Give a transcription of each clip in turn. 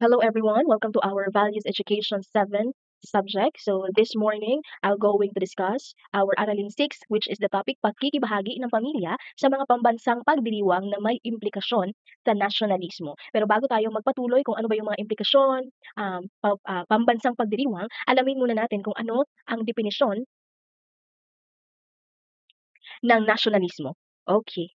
Hello everyone, welcome to our Values Education 7 subject. So this morning, I'll going to discuss our Aralin 6, which is the topic pagkikibahagi ng pamilya sa mga pambansang pagdiriwang na may implikasyon sa nasyonalismo. Pero bago tayo magpatuloy kung ano ba yung mga implikasyon, pambansang pagdiriwang, alamin muna natin kung ano ang definisyon ng nasyonalismo. Okay.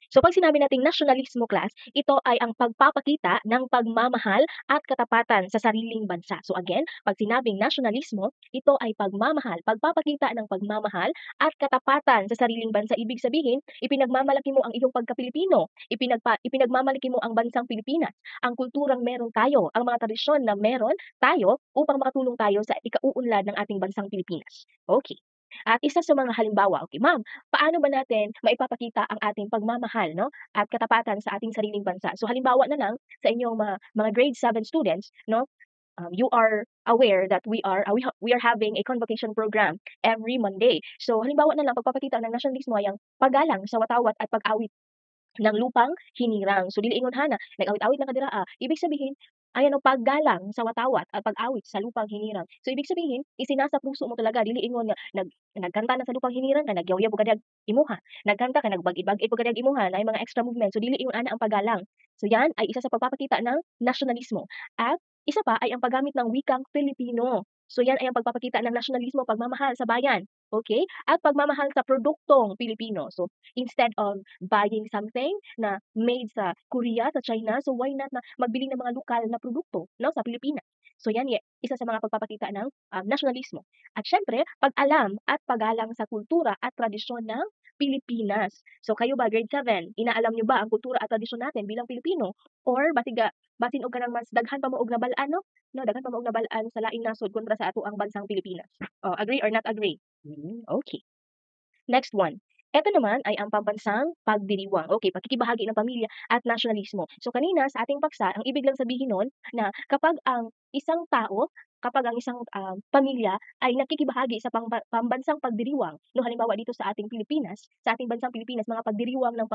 So pag sinabi nating nasyonalismo class, ito ay ang pagpapakita ng pagmamahal at katapatan sa sariling bansa. So again, pag sinabing nasyonalismo, ito ay pagmamahal, pagpapakita ng pagmamahal at katapatan sa sariling bansa. Ibig sabihin, ipinagmamalaki mo ang iyong pagka-Pilipino, ipinagmamalaki mo ang bansang Pilipinas, ang kulturang meron tayo, ang mga tradisyon na meron tayo upang makatulong tayo sa ikauunlad ng ating bansang Pilipinas. Okay. At isa sa mga halimbawa, okay, ma'am, paano ba natin maipapakita ang ating pagmamahal, no, at katapatan sa ating sariling bansa? So halimbawa na lang sa inyong mga grade 7 students, no, you are aware that we are having a convocation program every Monday. So halimbawa na lang pagpapakita ng nasyonalismo ay ang paggalang sa watawat at pag-awit ng lupang hinirang. So dili ingon hana, nag-awit-awit na kadira ibig sabihin ayan o paggalang sa watawat at pag-awit sa lupang hinirang. So ibig sabihin isinasa puso mo talaga dili ingon nga nagkanta na sa lupang hinirang ka nagyaw-yaw pud kadyag imuha. Nagkanta ka nagbag-id-bag-id pud kadyag imuha na mga extra movement. So dili ingon ana ang paggalang. So yan ay isa sa pagpapakita ng nasyonalismo. At isa pa ay ang paggamit ng wikang Filipino. So yan ay ang pagpapakita ng nasyonalismo, pagmamahal sa bayan. Okay? At pagmamahal sa produktong Pilipino. So instead of buying something na made sa Korea, sa China, so why not na magbili ng mga lokal na produkto, no, sa Pilipinas. So yan, isa sa mga pagpapakita ng nasyonalismo. At syempre, pag-alam at paggalang sa kultura at tradisyon ng Pilipinas. So kayo ba, grade 7, inaalam nyo ba ang kultura at tradisyon natin bilang Pilipino? Or basin og kanang mas daghan pa mo og nabalaan, no? No, daghan pa mo og nabalaan sa laing nasod kontra sa ato ang bansang Pilipinas. Oh, agree or not agree? Okay. Next one. Eto naman ay ang pambansang pagdiriwang. Okay, pakikibahagi ng pamilya at nasyonalismo. So kanina sa ating paksa, ang ibig lang sabihin nun na kapag ang isang pamilya ay nakikibahagi sa pambansang pagdiriwang, no, halimbawa dito sa ating Pilipinas, sa ating bansang Pilipinas, mga pagdiriwang ng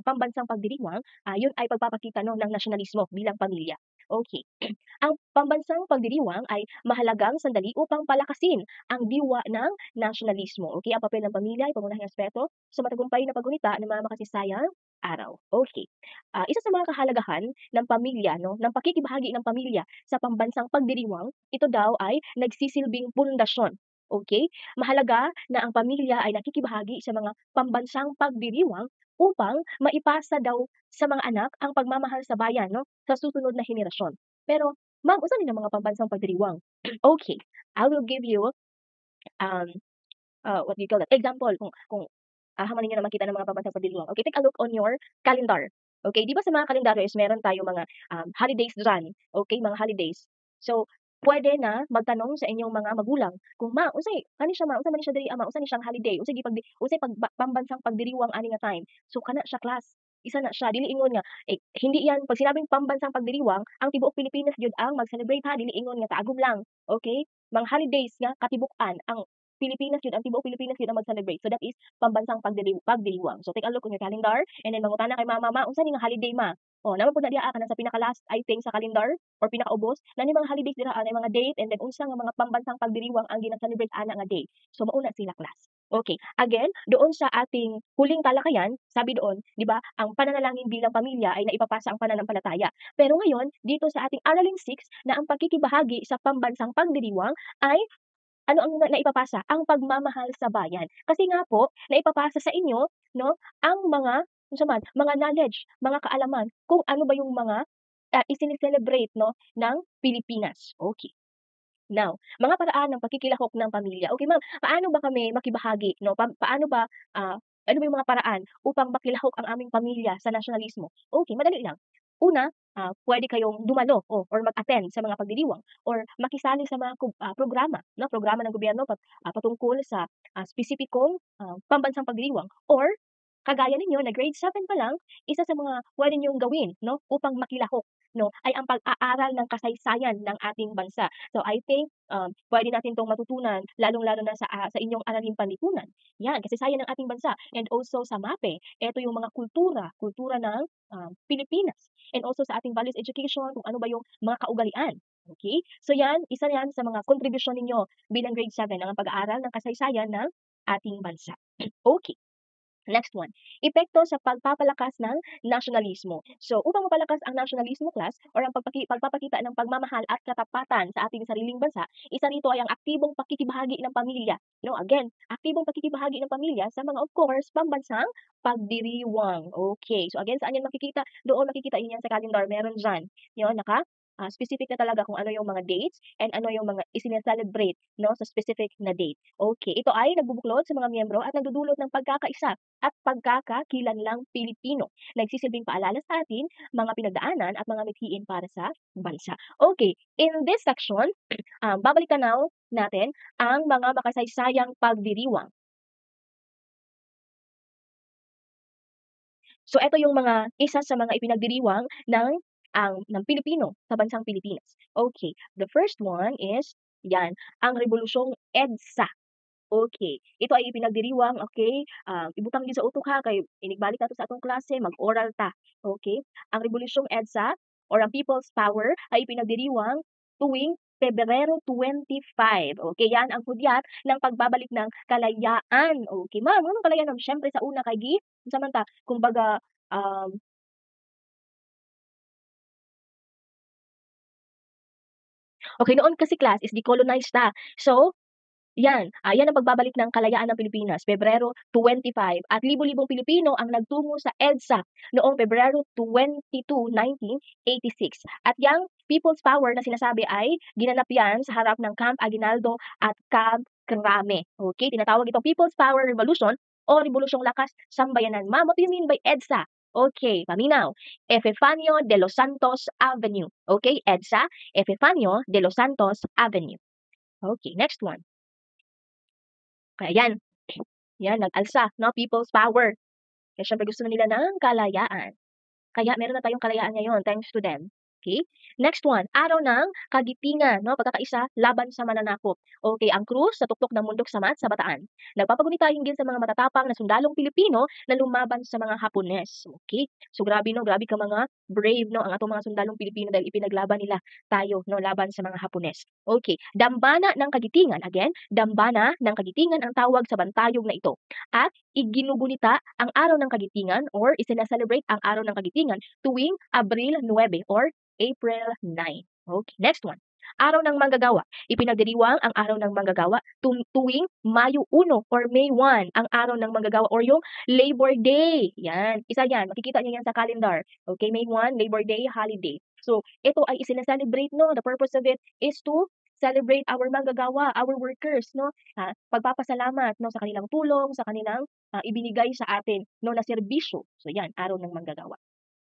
pambansang pagdiriwang, yun ay pagpapakita no, ng nasyonalismo bilang pamilya. Okay. Ang pambansang pagdiriwang ay mahalagang sandali upang palakasin ang diwa ng nasyonalismo. Okay, ang papel ng pamilya ay pangunahing aspeto sa matagumpay na paggunita ng mga makasisayang araw. Okay. Isa sa mga kahalagahan ng pamilya, no, ng pakikibahagi ng pamilya sa pambansang pagdiriwang, ito daw ay nagsisilbing pundasyon. Okay? Mahalaga na ang pamilya ay nakikibahagi sa mga pambansang pagdiriwang upang maipasa daw sa mga anak ang pagmamahal sa bayan, no, sa susunod na henerasyon. Pero ma'am, unsa ni ang mga pambansang pagdiriwang? Okay, I will give you um, what do you call that? Example kung haman ninyo na makita ng mga pambansang pagdiriwang. Okay, take a look on your calendar. Okay, di ba sa mga kalendaryo is meron tayo mga holidays dyan. Okay, mga holidays. So, pwede na magtanong sa inyong mga magulang kung unsay kani siya unsa man ni siya diri unsa ni siyang holiday, pambansang pagdiriwang ani nga time. So kana siya class. Isa na siya dili ingon nga hindi yan pag sinabing pambansang pagdiriwang, ang tibuok Pilipinas gyud ang mag-celebrate ha, dili ingon nga taagom lang. Okay? Mga holidays nga katibuk-an ang Pilipinas yun, ang tibuok Pilipinas yun ang mag-celebrate. So that is pambansang pagdiriwang. So take a look on your calendar and then mangutana kay mama, unsa ni nga holiday ma? Oh, naman po na diha ka na sa pinaka-last I think sa calendar or pinakaubos na ni mga holidays dira na mga date and then unsa nga mga pambansang pagdiriwang ang gina-celebrate ana nga day. So mauna sila class. Okay, again, doon sa ating huling talakayan, sabi doon, 'di ba, ang pananalangin bilang pamilya ay naipapasa ang pananampalataya. Pero ngayon, dito sa ating Aralin 6 na ang pagkikibahagi sa pambansang pagdiriwang ay ano ang naipapasa? Ang pagmamahal sa bayan. Kasi nga po, naipapasa sa inyo, no, ang unsa man, mga knowledge, mga kaalaman kung ano ba yung mga isine-celebrate, no, ng Pilipinas. Okay. Now, mga paraan ng pakikilahok ng pamilya. Okay, ma'am, paano ba kami makibahagi, no? Paano ba, ano ba yung mga paraan upang makilahok ang aming pamilya sa nasyonalismo? Okay, madali lang. Una, puwede kayong dumalo or mag-attend sa mga pagdiriwang or makisali sa mga programa, no? Programa ng gobyerno patungkol sa espesipikong pambansang pagdiriwang or kagaya ninyo na grade 7 pa lang, isa sa mga puwede niyong gawin, no, upang makilahok 'no, ay ang pag-aaral ng kasaysayan ng ating bansa. So I think, puwede natin 'tong matutunan lalong-lalo na sa inyong aralin panlipunan. 'Yan, kasaysayan ng ating bansa and also sa MAPE, eto yung mga kultura ng, Pilipinas and also sa ating values education kung ano ba yung mga kaugalian, okey? So 'yan, isa 'yan sa mga kontribusyon ninyo bilang grade 7 ang pag-aaral ng kasaysayan ng ating bansa. Okey. Next one, epekto sa pagpapalakas ng nasyonalismo. So, upang mapalakas ang nasyonalismo class or ang pagpapakita ng pagmamahal at katapatan sa ating sariling bansa, isa rito ay ang aktibong pakikibahagi ng pamilya. You know, again, aktibong pakikibahagi ng pamilya sa mga of course pambansang pagdiriwang. Okay. So again, saan yan makikita? Doon makikita yan sa calendar. Meron diyan. Yun, specific na talaga kung ano yung mga dates and ano yung mga isine-celebrate no sa specific na date. Okay, ito ay nagbubuklod sa mga miyembro at nagdudulot ng pagkakaisa at pagkakakilanlang Pilipino. Nagsisilbing paalala sa atin, mga pinagdaanan at mga mithiin para sa bansa. Okay, in this section, babalik tanaw natin ang mga makasaysayang pagdiriwang. So ito yung mga isa sa mga ipinagdiriwang ng Pilipino sa bansang Pilipinas. Okay, the first one is yan, ang Rebolusyong EDSA. Okay, ito ay ipinagdiriwang, okay, ibutang gyud sa utok ha kay inigbalik nato sa atong klase mag-oral ta. Okay, ang Rebolusyong EDSA or ang People's Power ay ipinagdiriwang tuwing Pebrero 25. Okay, yan ang hudyat ng pagbabalik ng kalayaan. Okay, ma'am, anong kalayaan ma'am? Siyempre sa una kay unsa man ta, kumbaga, okay, noon kasi class is decolonized ta. So, yan ang pagbabalik ng kalayaan ng Pilipinas, Pebrero 25 at libo-libong Pilipino ang nagtungo sa EDSA noong Pebrero 22, 1986. At yang People's Power na sinasabi ay ginanap yan sa harap ng Camp Aguinaldo at Camp Crame. Okay, tinatawag itong People's Power Revolution o Rebolusyong Lakas Sambayanan. Ma'am, what do you mean by EDSA? Okay, paminaw. Epifanio de los Santos Avenue. Okay, EDSA, Epifanio de los Santos Avenue. Okay, next one. Kaya yan nag-alsa 'no, people's power. Kaya siyempre gusto na nila ng kalayaan. Kaya meron na tayong kalayaan ngayon thanks to them. Okay? Next one, araw ng kagitingan, no? Pagkakaisa laban sa mananakop. Okay, ang krus sa tuktok ng Mundok Samat sa Bataan. Nagpapagunita hinggil sa mga matatapang na sundalong Pilipino na lumaban sa mga Hapones. Okay? So grabe no, grabe ka mga brave no ang atong mga sundalong Pilipino dahil ipinaglaban nila tayo no laban sa mga Hapones. Okay, dambana ng kagitingan again, dambana ng kagitingan ang tawag sa bantayog na ito. At iginugunita ang araw ng kagitingan or isina-celebrate ang araw ng kagitingan tuwing Abril 9 or April 9. Okay, next one. Araw ng manggagawa. Ipinagdiriwang ang araw ng manggagawa tuwing Mayo 1 or May 1 ang araw ng manggagawa or yung Labor Day. Yan, isa yan. Makikita niyo yan sa calendar. Okay, May 1, Labor Day, holiday. So, ito ay isina-celebrate, no? The purpose of it is to celebrate our manggagawa, our workers, no? Pagpapasalamat, no, sa kanilang tulong, sa kanilang ibinigay sa atin, no, na serbisyo. So, yan, araw ng manggagawa.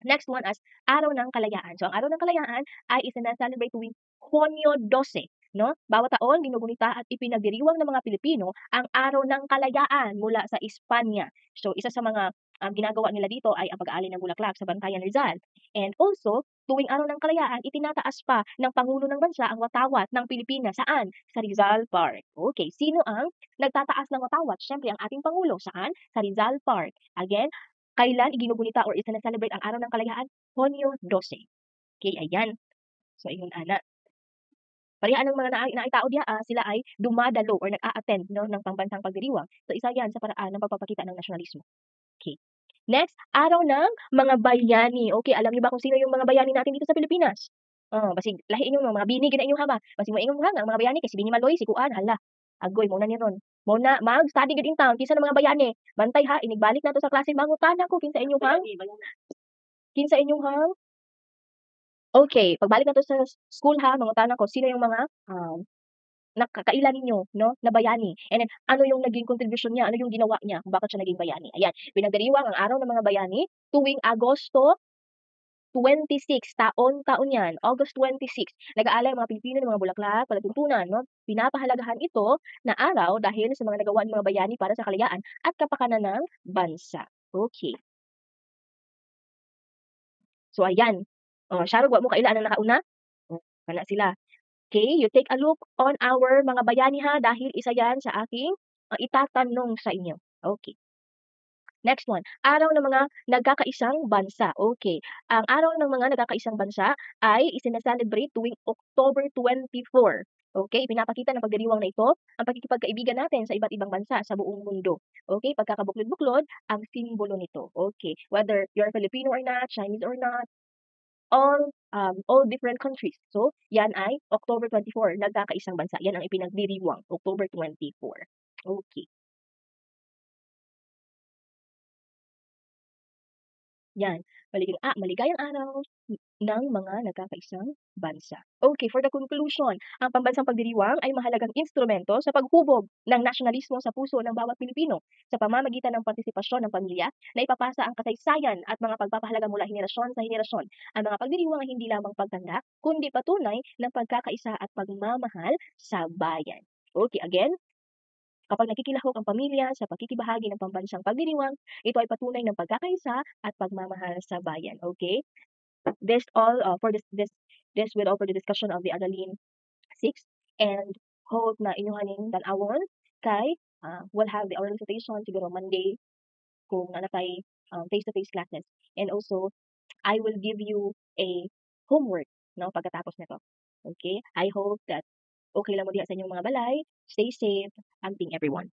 Next one as Araw ng Kalayaan. So, ang Araw ng Kalayaan ay isina-celebrate tuwing Hunyo 12, no? Bawat taon ginugunita at ipinagdiriwang ng mga Pilipino ang Araw ng Kalayaan mula sa Espanya. So, isa sa mga ginagawa nila dito ay ang pag-aali ng bulaklak sa Bantayan Rizal. And also, tuwing Araw ng Kalayaan, itinataas pa ng Pangulo ng Bansa ang watawat ng Pilipinas. Saan? Sa Rizal Park. Okay, sino ang nagtataas ng watawat? Siyempre, ang ating Pangulo. Saan? Sa Rizal Park. Again, kailan iginugunita or isina-celebrate ang Araw ng Kalayaan? Hunyo 12. Okay, ayan. So, ayun ana. Parehas ng mga naitao diya, sila ay dumadalo or nag-a-attend no, ng pambansang pagdiriwang. So, isa yan sa paraan ng pagpapakita ng nasyonalismo. Okay. Next, Araw ng mga Bayani. Okay, alam niyo ba kung sino yung mga bayani natin dito sa Pilipinas? Basig lahi inyo mga bini gid inyo ha ba? Basig moingon ha ang mga bayani kay si Bini Maloy, si Kuan, hala. Agoy mo na ni ron. Mo na mag-study gid in town kinsa ng mga bayani. Bantay ha, inigbalik na to sa klase mangutana ko kinsa inyong hang? Kinsa inyong hang? Okay, pagbalik nato sa school ha, mangutana ko sino yung mga nakakaila ninyo no, na bayani. And then ano yung naging kontribusyon niya, ano yung ginawa niya, kung bakit siya naging bayani. Ayan, pinagdiriwang ang Araw ng mga Bayani tuwing Agosto 26, taon-taon yan, August 26. Nag-aalay ang mga Pilipino ng mga bulaklak, palatuntunan, no? Pinapahalagahan ito na araw dahil sa mga nagawa ng mga bayani para sa kalayaan at kapakanan ng bansa. Okay. So ayan, Sharog wa mo kaila ang nakauna? Kana sila. Okay, you take a look on our mga bayani ha, dahil isa yan sa aking itatanong sa inyo. Okay. Next one, araw ng mga nagkakaisang bansa. Okay, ang araw ng mga nagkakaisang bansa ay isine-celebrate tuwing October 24. Okay, pinapakita ng pagdiriwang na ito ang pakikipagkaibigan natin sa iba't ibang bansa sa buong mundo. Okay, pagkakabuklod-buklod ang simbolo nito. Okay, whether you're Filipino or not, Chinese or not, all different countries. So, yan ay October 24, nagkakaisang bansa. Yan ang ipinagdiriwang, October 24. Okay. Yan, maligayang araw ng mga nagkakaisang bansa. Okay, for the conclusion, ang pambansang pagdiriwang ay mahalagang instrumento sa paghubog ng nasyonalismo sa puso ng bawat Pilipino sa pamamagitan ng partisipasyon ng pamilya na ipapasa ang kasaysayan at mga pagpapahalaga mula henerasyon sa henerasyon. Ang mga pagdiriwang ay hindi lamang pagtanda, kundi patunay ng pagkakaisa at pagmamahal sa bayan. Okay, again, kapag nakikilahok ang pamilya sa pakikibahagi ng pambansang pagdiriwang, ito ay patunay ng pagkakaisa at pagmamahal sa bayan. Okay? This all for this will all for the discussion of the Aralin 6, and hope na inyong haning tan-awon kay we'll have the oral recitation siguro Monday kung natay face-to-face classes. And also, I will give you a homework no pagkatapos nito. Okay? I hope that okay lang mo diha sa inyong mga balay. Stay safe. Amping everyone.